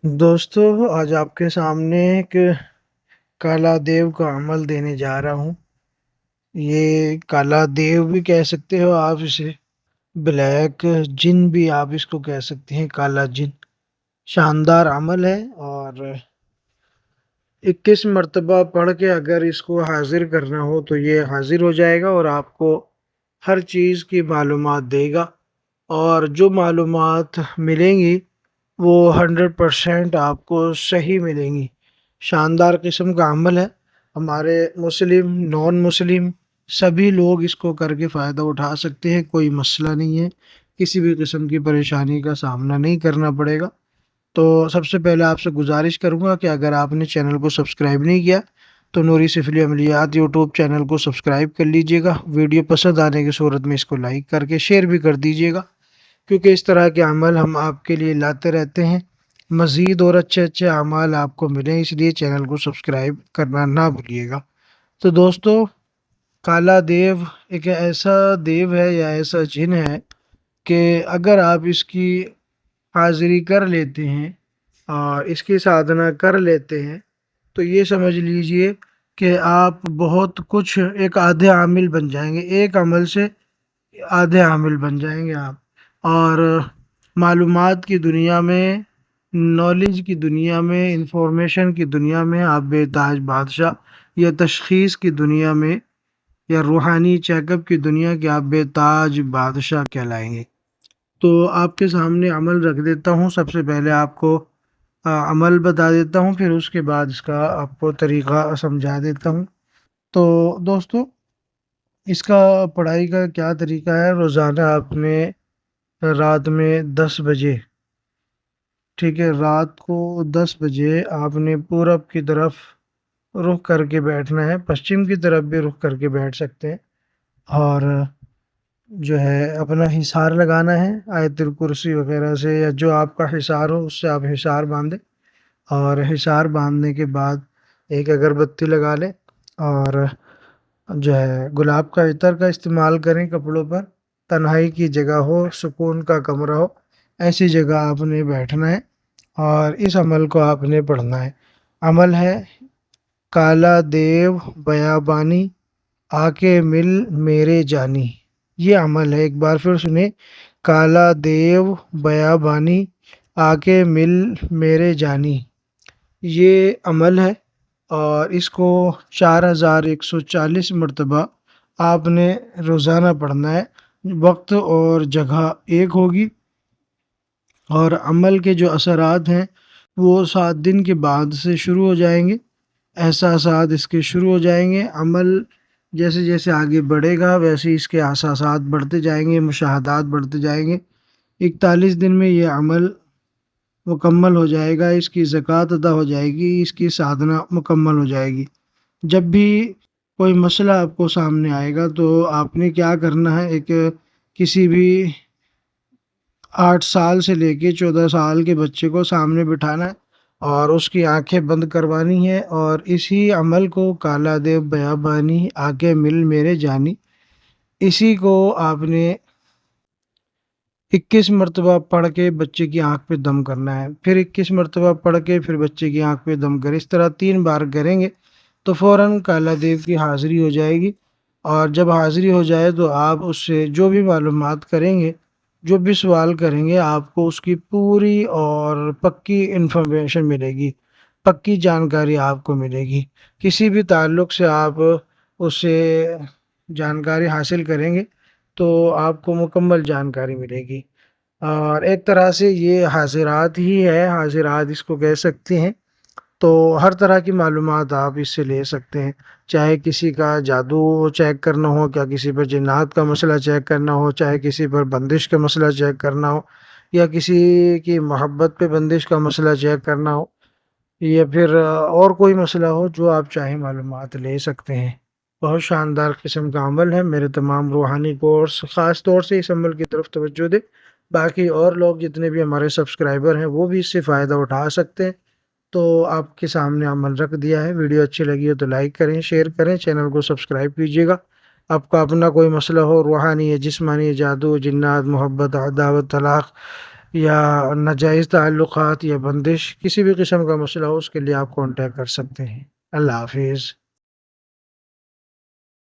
دوستو، آج آپ کے سامنے ایک کالا دیو کا عمل دینے جا رہا ہوں۔ یہ کالا دیو بھی کہہ سکتے ہو آپ اسے، بلیک جن بھی آپ اس کو کہہ سکتے ہیں، کالا جن۔ شاندار عمل ہے، اور 21 مرتبہ پڑھ کے اگر اس کو حاضر کرنا ہو تو یہ حاضر ہو جائے گا، اور آپ کو ہر چیز کی معلومات دے گا، اور جو معلومات ملیں گی وہ 100% آپ کو صحیح ملیں گی۔ شاندار قسم کا عمل ہے، ہمارے مسلم نان مسلم سبھی لوگ اس کو کر کے فائدہ اٹھا سکتے ہیں، کوئی مسئلہ نہیں ہے، کسی بھی قسم کی پریشانی کا سامنا نہیں کرنا پڑے گا۔ تو سب سے پہلے آپ سے گزارش کروں گا کہ اگر آپ نے چینل کو سبسکرائب نہیں کیا تو نوری سفلی عملیات یوٹیوب چینل کو سبسکرائب کر لیجئے گا۔ ویڈیو پسند آنے کی صورت میں اس کو لائک کر کے شیئر بھی کر دیجئے گا، کیونکہ اس طرح کے عمل ہم آپ کے لیے لاتے رہتے ہیں۔ مزید اور اچھے اچھے اعمال آپ کو ملیں، اس لیے چینل کو سبسکرائب کرنا نہ بھولیے گا۔ تو دوستو، کالا دیو ایک ایسا دیو ہے یا ایسا جن ہے کہ اگر آپ اس کی حاضری کر لیتے ہیں اور اس کی سادھنا کر لیتے ہیں تو یہ سمجھ لیجئے کہ آپ بہت کچھ ایک آدھے عامل بن جائیں گے، ایک عمل سے آدھے عامل بن جائیں گے آپ، اور معلومات کی دنیا میں، نالج کی دنیا میں، انفارمیشن کی دنیا میں آپ بے تاج بادشاہ، یا تشخیص کی دنیا میں یا روحانی چیک اپ کی دنیا کے آپ بے تاج بادشاہ کہلائیں گے۔ تو آپ کے سامنے عمل رکھ دیتا ہوں۔ سب سے پہلے آپ کو عمل بتا دیتا ہوں، پھر اس کے بعد اس کا آپ کو طریقہ سمجھا دیتا ہوں۔ تو دوستو، اس کا پڑھائی کا کیا طریقہ ہے؟ روزانہ آپ نے رات میں 10 بجے، ٹھیک ہے، رات کو 10 بجے آپ نے پورب کی طرف رخ کر کے بیٹھنا ہے، پشچم کی طرف بھی رخ کر کے بیٹھ سکتے ہیں، اور جو ہے اپنا حصار لگانا ہے آیت الکرسی وغیرہ سے، یا جو آپ کا حصار ہو اس سے آپ حصار باندھیں، اور حصار باندھنے کے بعد ایک اگربتی لگا لیں، اور جو ہے گلاب کا عطر کا استعمال کریں کپڑوں پر۔ تنہائی کی جگہ ہو، سکون کا کمرہ ہو، ایسی جگہ آپ نے بیٹھنا ہے، اور اس عمل کو آپ نے پڑھنا ہے۔ عمل ہے کالا دیو بیابانی، آ کے مل میرے جانی۔ یہ عمل ہے، ایک بار پھر سنیں، کالا دیو بیابانی، آ کے مل میرے جانی۔ یہ عمل ہے، اور اس کو 4140 مرتبہ آپ نے روزانہ پڑھنا ہے۔ وقت اور جگہ ایک ہوگی، اور عمل کے جو اثرات ہیں وہ 7 دن کے بعد سے شروع ہو جائیں گے، احساسات اس کے شروع ہو جائیں گے۔ عمل جیسے جیسے آگے بڑھے گا ویسے اس کے احساسات بڑھتے جائیں گے، مشاہدات بڑھتے جائیں گے۔ 41 دن میں یہ عمل مکمل ہو جائے گا، اس کی زکوٰۃ ادا ہو جائے گی، اس کی سادھنا مکمل ہو جائے گی۔ جب بھی کوئی مسئلہ آپ کو سامنے آئے گا تو آپ نے کیا کرنا ہے، ایک کسی بھی 8 سال سے لے کے 14 سال کے بچے کو سامنے بٹھانا ہے، اور اس کی آنکھیں بند کروانی ہے، اور اسی عمل کو کالا دیو بیابانی، آ کے مل میرے جانی، اسی کو آپ نے 21 مرتبہ پڑھ کے بچے کی آنکھ پہ دم کرنا ہے، پھر 21 مرتبہ پڑھ کے پھر بچے کی آنکھ پہ دم کریں۔ اس طرح 3 بار کریں گے تو فوراً کالا دیو کی حاضری ہو جائے گی، اور جب حاضری ہو جائے تو آپ اس سے جو بھی معلومات کریں گے، جو بھی سوال کریں گے، آپ کو اس کی پوری اور پکی انفارمیشن ملے گی، پکی جانکاری آپ کو ملے گی۔ کسی بھی تعلق سے آپ اس سے جانکاری حاصل کریں گے تو آپ کو مکمل جانکاری ملے گی، اور ایک طرح سے یہ حاضرات ہی ہے، حاضرات اس کو کہہ سکتے ہیں۔ تو ہر طرح کی معلومات آپ اس سے لے سکتے ہیں، چاہے کسی کا جادو چیک کرنا ہو، کیا کسی پر جنات کا مسئلہ چیک کرنا ہو، چاہے کسی پر بندش کا مسئلہ چیک کرنا ہو، یا کسی کی محبت پہ بندش کا مسئلہ چیک کرنا ہو، یا پھر اور کوئی مسئلہ ہو، جو آپ چاہیں معلومات لے سکتے ہیں۔ بہت شاندار قسم کا عمل ہے۔ میرے تمام روحانی کورس خاص طور سے اس عمل کی طرف توجہ دیں، باقی اور لوگ جتنے بھی ہمارے سبسکرائبر ہیں وہ بھی اس سے فائدہ اٹھا سکتے ہیں۔ تو آپ کے سامنے عمل رکھ دیا ہے۔ ویڈیو اچھی لگی ہو تو لائک کریں، شیئر کریں، چینل کو سبسکرائب کیجیے گا۔ آپ کا اپنا کوئی مسئلہ ہو، روحانی ہے، جسمانی ہے، جادو، جنات، محبت، عداوت، طلاق، یا ناجائز تعلقات یا بندش، کسی بھی قسم کا مسئلہ ہو اس کے لیے آپ کانٹیکٹ کر سکتے ہیں۔ اللہ حافظ۔